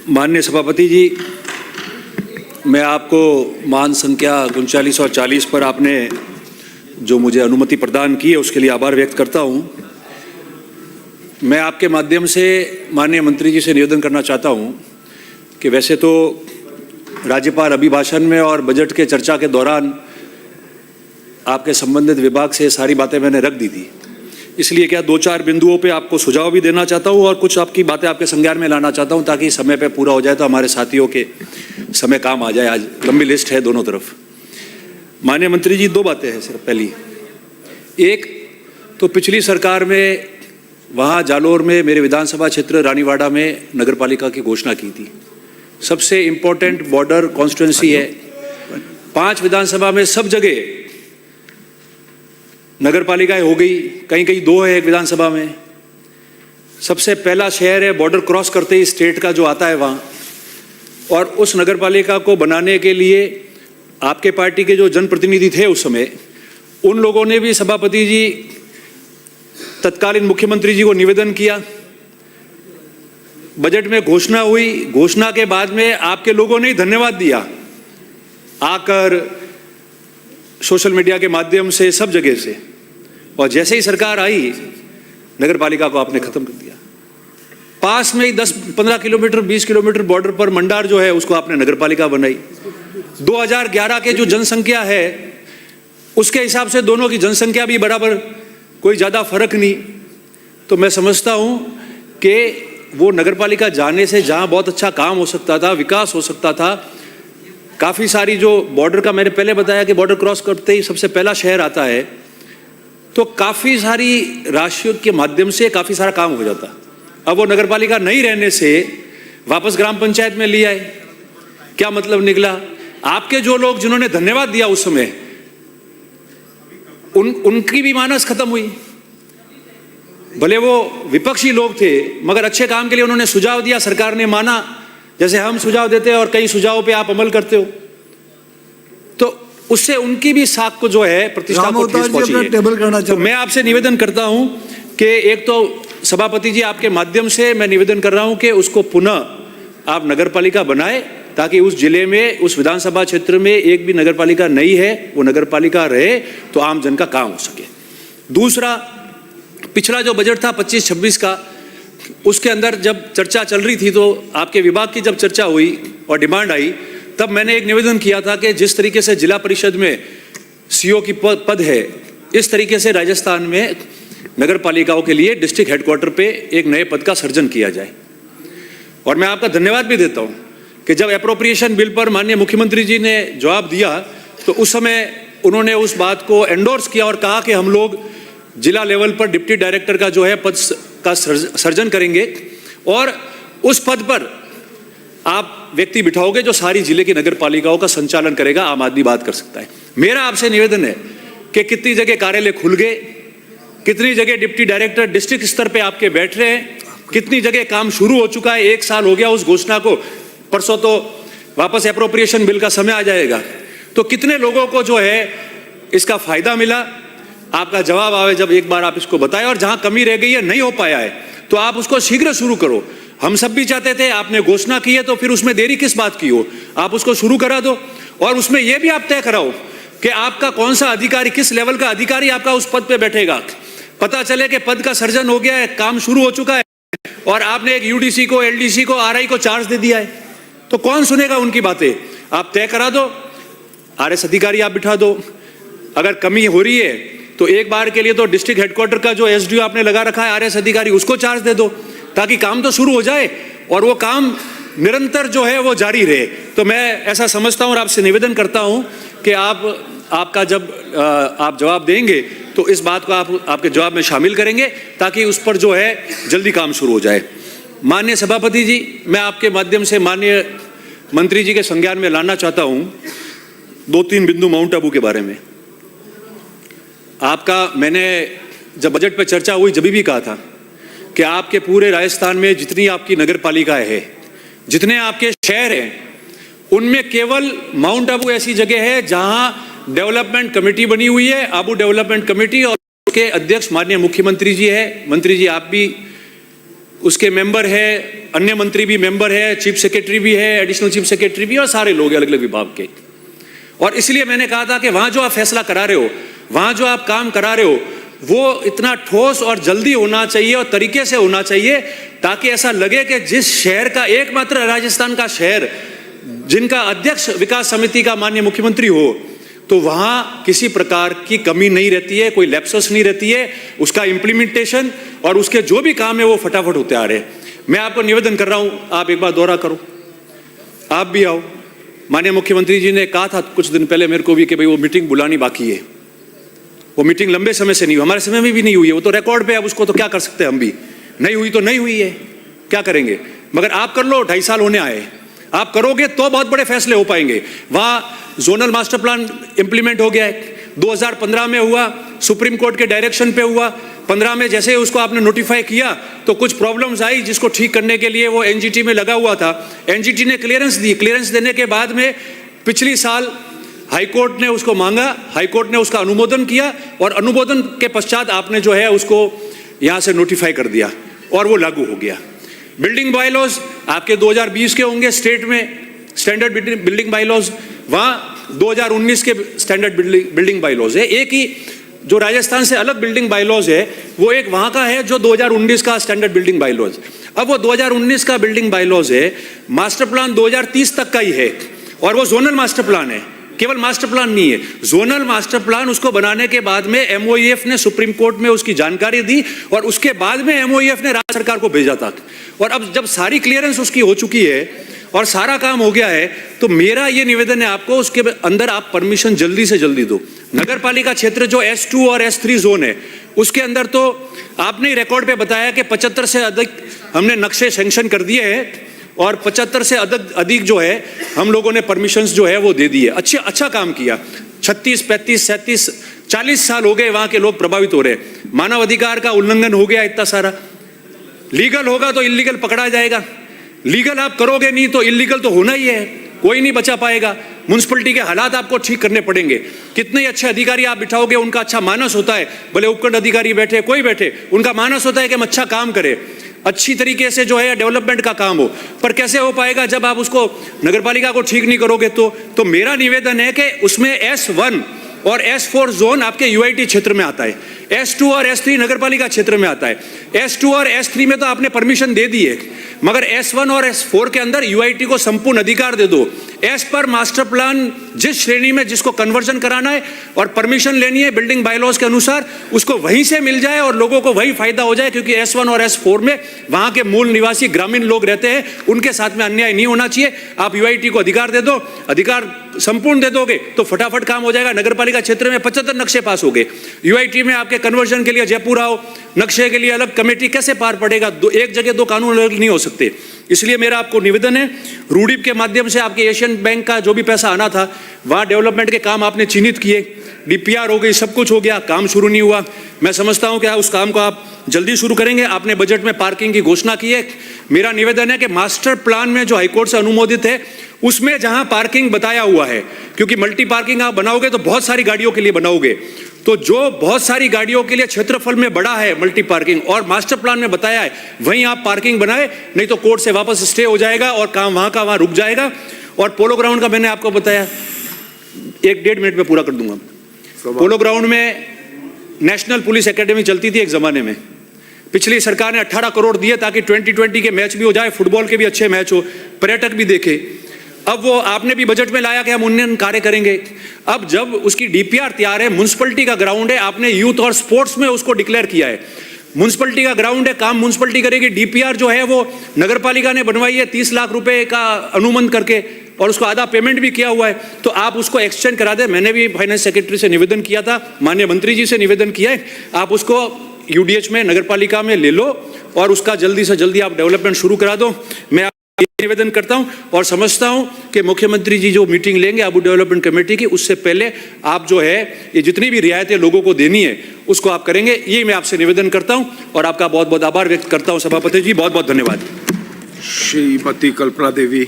माननीय सभापति जी, मैं आपको मान संख्या 39 और 40 पर आपने जो मुझे अनुमति प्रदान की है उसके लिए आभार व्यक्त करता हूं। मैं आपके माध्यम से माननीय मंत्री जी से निवेदन करना चाहता हूं कि वैसे तो राज्यपाल अभिभाषण में और बजट के चर्चा के दौरान आपके संबंधित विभाग से सारी बातें मैंने रख दी थी, इसलिए क्या 2-4 बिंदुओं पे आपको सुझाव भी देना चाहता हूं और कुछ आपकी बातें आपके संज्ञान में लाना चाहता हूं ताकि समय पे पूरा हो जाए तो हमारे साथियों के समय काम आ जाए। आज लंबी लिस्ट है दोनों तरफ। माननीय मंत्री जी, 2 बातें हैं सिर्फ। पहली एक तो पिछली सरकार में वहाँ जालोर में मेरे विधानसभा क्षेत्र रानीवाड़ा में नगरपालिका की घोषणा की थी। सबसे इम्पोर्टेंट बॉर्डर कॉन्स्टिट्यूंसी है। 5 विधानसभा में सब जगह नगर पालिकाएं हो गई, कहीं कहीं 2 है एक विधानसभा में। सबसे पहला शहर है बॉर्डर क्रॉस करते ही स्टेट का जो आता है वहाँ, और उस नगर पालिका को बनाने के लिए आपके पार्टी के जो जनप्रतिनिधि थे उस समय, उन लोगों ने भी सभापति जी तत्कालीन मुख्यमंत्री जी को निवेदन किया। बजट में घोषणा हुई, घोषणा के बाद में आपके लोगों ने धन्यवाद दिया आकर सोशल मीडिया के माध्यम से, सब जगह से, और जैसे ही सरकार आई नगर पालिका को आपने खत्म कर दिया। पास में ही 10-15 किलोमीटर 20 किलोमीटर बॉर्डर पर मंडार जो है उसको आपने नगर पालिका बनाई। 2011 के जो जनसंख्या है उसके हिसाब से दोनों की जनसंख्या भी बराबर, कोई ज़्यादा फर्क नहीं। तो मैं समझता हूँ कि वो नगर पालिका जाने से जहाँ बहुत अच्छा काम हो सकता था, विकास हो सकता था, काफ़ी सारी जो बॉर्डर का मैंने पहले बताया कि बॉर्डर क्रॉस करते ही सबसे पहला शहर आता है, तो काफ़ी सारी राशियों के माध्यम से काफ़ी सारा काम हो जाता। अब वो नगरपालिका नहीं रहने से वापस ग्राम पंचायत में ले आए। क्या मतलब निकला? आपके जो लोग जिन्होंने धन्यवाद दिया उस समय, उनकी भी मानस खत्म हुई। भले वो विपक्षी लोग थे मगर अच्छे काम के लिए उन्होंने सुझाव दिया, सरकार ने माना। जैसे हम सुझाव देते हैं और कई सुझावों पे आप अमल करते हो, तो उससे उनकी भी साख को जो है प्रतिष्ठा को ठेस पहुंची है। तो मैं आपसे निवेदन करता हूं कि एक तो सभापति जी आपके माध्यम से मैं निवेदन कर रहा हूं कि उसको पुनः आप नगरपालिका बनाए ताकि उस जिले में, उस विधानसभा क्षेत्र में एक भी नगरपालिका नहीं है, वो नगरपालिका रहे तो आम जन का काम हो सके। दूसरा, पिछला जो बजट था 25-26 का, उसके अंदर जब चर्चा चल रही थी तो आपके विभाग की जब चर्चा हुई और डिमांड आई, तब मैंने एक निवेदन किया था कि जिस तरीके से जिला परिषद में सीओ की पद है, इस तरीके से राजस्थान में नगर पालिकाओं के लिए डिस्ट्रिक्ट हेडक्वार्टर पे एक नए पद का सृजन किया जाए। और मैं आपका धन्यवाद भी देता हूं कि जब एप्रोप्रिएशन बिल पर माननीय मुख्यमंत्री जी ने जवाब दिया तो उस समय उन्होंने उस बात को एंडोर्स किया और कहा कि हम लोग जिला लेवल पर डिप्टी डायरेक्टर का जो है पद का सृजन करेंगे और उस पद पर आप व्यक्ति बिठाओगे जो सारी जिले की नगर पालिकाओं का संचालन करेगा। आम आदमी बात कर सकता है। मेरा आपसे निवेदन है कि कितनी जगह कार्यालय खुल गए, कितनी जगह डिप्टी डायरेक्टर डिस्ट्रिक्ट स्तर पे आपके बैठ रहे हैं, कितनी जगह काम शुरू हो चुका है। 1 साल हो गया उस घोषणा को, परसों तो वापस एप्रोप्रिएशन बिल का समय आ जाएगा। तो कितने लोगों को जो है इसका फायदा मिला, आपका जवाब आवे जब एक बार आप इसको बताएं। और जहां कमी रह गई है, नहीं हो पाया है, तो आप उसको शीघ्र शुरू करो। हम सब भी चाहते थे, आपने घोषणा की है तो फिर उसमें देरी किस बात की हो, आप उसको शुरू करा दो। और उसमें यह भी आप तय कराओ कि आपका कौन सा अधिकारी, किस लेवल का अधिकारी आपका उस पद पे बैठेगा। पता चले कि पद का सृजन हो गया है, काम शुरू हो चुका है और आपने एक यूडीसी को, एलडीसी को, आरआई को चार्ज दे दिया है, तो कौन सुनेगा उनकी बातें? आप तय करा दो, आरएस अधिकारी आप बिठा दो। अगर कमी हो रही है तो एक बार के लिए तो डिस्ट्रिक्ट हेडक्वार्टर का जो एसडीओ आपने लगा रखा है, आरएस अधिकारी, उसको चार्ज दे दो ताकि काम तो शुरू हो जाए और वो काम निरंतर जो है वो जारी रहे। तो मैं ऐसा समझता हूं और आपसे निवेदन करता हूं कि आपका जब आप जवाब देंगे तो इस बात को आप आपके जवाब में शामिल करेंगे ताकि उस पर जो है जल्दी काम शुरू हो जाए। माननीय सभापति जी, मैं आपके माध्यम से माननीय मंत्री जी के संज्ञान में लाना चाहता हूं 2-3 बिंदु माउंट आबू के बारे में। आपका, मैंने जब बजट पर चर्चा हुई जब भी कहा था कि आपके पूरे राजस्थान में जितनी आपकी नगर पालिकाएं हैं, जितने आपके शहर हैं, उनमें केवल माउंट आबू ऐसी जगह है जहां डेवलपमेंट कमेटी बनी हुई है, आबू डेवलपमेंट कमेटी, और उसके अध्यक्ष माननीय मुख्यमंत्री जी है। मंत्री जी आप भी उसके मेंबर है, अन्य मंत्री भी मेंबर है, चीफ सेक्रेटरी भी है, एडिशनल चीफ सेक्रेटरी भी, और सारे लोग अलग अलग विभाग के। और इसलिए मैंने कहा था कि वहां जो आप फैसला करा रहे हो, वहां जो आप काम करा रहे हो, वो इतना ठोस और जल्दी होना चाहिए और तरीके से होना चाहिए, ताकि ऐसा लगे कि जिस शहर का, एकमात्र राजस्थान का शहर जिनका अध्यक्ष विकास समिति का माननीय मुख्यमंत्री हो, तो वहां किसी प्रकार की कमी नहीं रहती है, कोई लैप्सस नहीं रहती है, उसका इंप्लीमेंटेशन और उसके जो भी काम है वो फटाफट होते आ रहे हैं। मैं आपको निवेदन कर रहा हूं, आप एक बार दौरा करो, आप भी आओ। माननीय मुख्यमंत्री जी ने कहा था कुछ दिन पहले मेरे को भी कि भाई वो मीटिंग बुलानी बाकी है। वो मीटिंग लंबे समय से नहीं हुई, हमारे समय में भी नहीं हुई है, वो तो रिकॉर्ड पे है, अब उसको तो क्या कर सकते हैं हम भी। नहीं हुई तो नहीं हुई है, क्या करेंगे, मगर आप कर लो, 2.5 साल होने आए, आप करोगे तो बहुत बड़े फैसले हो पाएंगे। वहां जोनल मास्टर प्लान इंप्लीमेंट हो गया है, 2015 में हुआ, सुप्रीम कोर्ट के डायरेक्शन पे हुआ। 15 में जैसे उसको आपने नोटिफाई किया तो कुछ प्रॉब्लम्स आई, जिसको ठीक करने के लिए वो एनजीटी में लगा हुआ था। एनजीटी ने क्लियरेंस दी, क्लियरेंस देने के बाद में पिछली साल हाईकोर्ट ने उसको मांगा, हाईकोर्ट ने उसका अनुमोदन किया, और अनुमोदन के पश्चात आपने जो है उसको यहां से नोटिफाई कर दिया और वो लागू हो गया। बिल्डिंग बायलॉज आपके 2020 के होंगे, स्टेट में स्टैंडर्ड बिल्डिंग बायलॉज, वहां 2019 के स्टैंडर्ड बिल्डिंग बायलॉज है। एक ही जो राजस्थान से अलग बिल्डिंग बायलॉज है, वो एक वहां का है जो 2019 का स्टैंडर्ड बिल्डिंग बायलॉज। अब वो 2019 का बिल्डिंग बायलॉज है, मास्टर प्लान 2030 तक का ही है, और वो जोनल मास्टर प्लान है, केवल मास्टर प्लान नहीं है, जोनल मास्टर प्लान। उसको बनाने के बाद में एमओईएफ ने सुप्रीम कोर्ट में उसकी जानकारी दी, और उसके बाद में एमओईएफ ने राज्य सरकार को भेजा था। और अब जब सारी क्लियरेंस उसकी हो चुकी है और सारा काम हो गया है, तो मेरा ये निवेदन है आपको, उसके अंदर आप परमिशन जल्दी से जल्दी दो। नगर पालिका क्षेत्र जो S2 और S3 जोन है, उसके अंदर तो आपने रिकॉर्ड पे बताया कि 75 से अधिक हमने नक्शे सैंक्शन कर दिए हैं, और 75 से अधिक जो है हम लोगों ने परमिशंस जो है वो दे दिए। अच्छा काम किया। 36, 35, 37, 40 साल हो गए वहां के लोग प्रभावित हो रहे, मानव अधिकार का उल्लंघन हो गया इतना सारा। लीगल होगा तो इलीगल पकड़ा जाएगा, लीगल आप करोगे नहीं तो इलीगल तो होना ही है, कोई नहीं बचा पाएगा। म्युनिसिपैलिटी के हालात आपको ठीक करने पड़ेंगे। कितने अच्छे अधिकारी आप बिठाओगे, उनका अच्छा मानस होता है, भले उपखंड अधिकारी बैठे, कोई बैठे, उनका मानस होता है कि हम अच्छा काम करें, अच्छी तरीके से जो है डेवलपमेंट का काम हो। पर कैसे हो पाएगा जब आप उसको नगरपालिका को ठीक नहीं करोगे? तो मेरा निवेदन है कि उसमें S1 और S4 जोन आपके यूआईटी क्षेत्र में आता है, S2 और S3 नगरपालिका क्षेत्र में आता है। S2 और S3 में तो आपने परमिशन दे दी है, मगर S1 और S4 के अंदर यूआईटी को संपूर्ण अधिकार दे दो। एज पर मास्टर प्लान जिस श्रेणी में जिसको कन्वर्जन कराना है और परमिशन लेनी है बिल्डिंग बायलॉज के अनुसार, उसको वहीं से मिल जाए और लोगों को वही फायदा हो जाए, क्योंकि S1 और S4 में वहां के मूल निवासी ग्रामीण लोग रहते हैं, उनके साथ में अन्याय नहीं होना चाहिए। आप यूआईटी को अधिकार दे दो, अधिकार संपूर्ण दे दोगे तो फटाफट काम हो जाएगा। नगरपालिका क्षेत्र में 75 नक्शे पास हो गए, यूआईटी में आपके कन्वर्जन के लिए जयपुर आओ, नक्शे के लिए अलग कमेटी, कैसे पार पड़ेगा? एक जगह दो कानून अलग नहीं हो सकते। इसलिए मेरा आपको निवेदन है, रूडीप के माध्यम से आपके एशियन बैंक का जो भी पैसा आना था, वहां डेवलपमेंट के काम आपने चिन्हित किए, डीपीआर हो गई, सब कुछ हो गया, काम शुरू नहीं हुआ। मैं समझता हूं कि उस काम को आप जल्दी शुरू करेंगे। आपने बजट में पार्किंग की घोषणा की है। मेरा निवेदन है कि मास्टर प्लान में जो हाईकोर्ट से अनुमोदित है, उसमें जहां पार्किंग बताया हुआ है, क्योंकि मल्टी पार्किंग आप बनाओगे तो बहुत सारी गाड़ियों के लिए बनाओगे, तो जो बहुत सारी गाड़ियों के लिए क्षेत्रफल में बड़ा है मल्टी पार्किंग और मास्टर प्लान में बताया है, वहीं आप पार्किंग बनाए, नहीं तो कोर्ट से वापस स्टे हो जाएगा और काम वहां का वहां रुक जाएगा। और पोलो ग्राउंड का मैंने आपको बताया, 1-1.5 मिनट में पूरा कर दूंगा। पोलो ग्राउंड में नेशनल पुलिस एकेडमी चलती थी एक जमाने में, पिछली सरकार ने 18 करोड़ दिए ताकि 2020 के मैच भी हो जाए, फुटबॉल के भी अच्छे मैच हो, पर्यटक भी देखे। अब वो आपने भी बजट में लाया कि हम उन्नयन कार्य करेंगे। अब जब उसकी डीपीआर तैयार है, म्युनिसिपैलिटी का ग्राउंड है, आपने यूथ और स्पोर्ट्स में उसको डिक्लेयर किया है, म्युनिसिपैलिटी का ग्राउंड है, काम म्युनिसिपैलिटी करेगी। डीपीआर जो है वो नगरपालिका ने बनवाई है 30 लाख रुपए का अनुमान करके, और उसको आधा पेमेंट भी किया हुआ है, तो आप उसको एक्सचेंज करा दे। मैंने भी फाइनेंस सेक्रेटरी से निवेदन किया था, माननीय मंत्री जी से निवेदन किया है, आप उसको यूडीएच में नगरपालिका में ले लो और उसका जल्दी से जल्दी आप डेवलपमेंट शुरू करा दो। मैं निवेदन करता हूं और समझता हूं कि मुख्यमंत्री जी जो मीटिंग लेंगे आबू डेवलपमेंट कमेटी की, उससे पहले आप जो है ये जितनी भी रियायतें लोगों को देनी है उसको आप करेंगे, ये मैं आपसे निवेदन करता हूं और आपका बहुत बहुत आभार व्यक्त करता हूं। सभापति जी बहुत बहुत धन्यवाद। श्रीमती कल्पना देवी।